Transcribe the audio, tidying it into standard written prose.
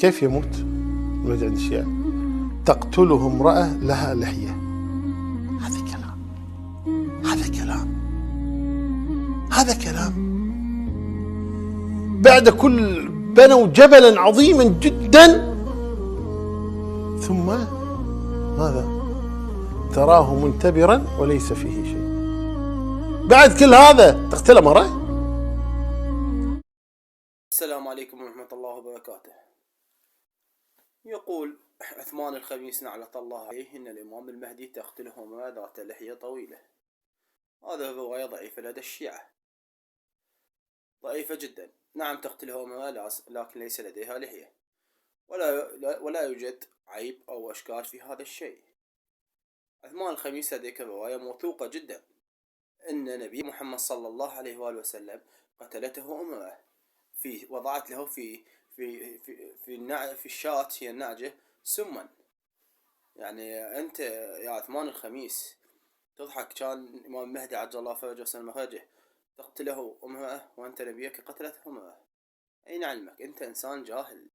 كيف يموت؟ نرجع عند الشيعة، تقتله امرأة لها لحية. هذا كلام، هذا كلام، هذا كلام. بعد كل بنوا جبلا عظيما جدا، ثم ماذا؟ تراه منتبرا وليس فيه شيء. بعد كل هذا تقتله مرة؟ السلام عليكم ورحمة الله وبركاته. يقول عثمان الخميس نعلة الله عليه إن الإمام المهدي تقتله امرأة ذات لحية طويلة. هذا الرواية ضعيفة لدى الشيعة، ضعيفة جدا. نعم تقتله امرأة لكن ليس لديها لحية، ولا يوجد عيب أو أشكال في هذا الشيء. عثمان الخميس لديك رواية موثوقة جدا إن نبي محمد صلى الله عليه وآله وسلم قتلته امرأة، وضعت له في الشاة هي النعجة سما. يعني أنت يا عثمان الخميس تضحك، كان الإمام المهدي عجل الله فرجه وسلم فرجه تقتله امرأة وأنت نبيك قتلته امرأة. أين علمك؟ أنت إنسان جاهل.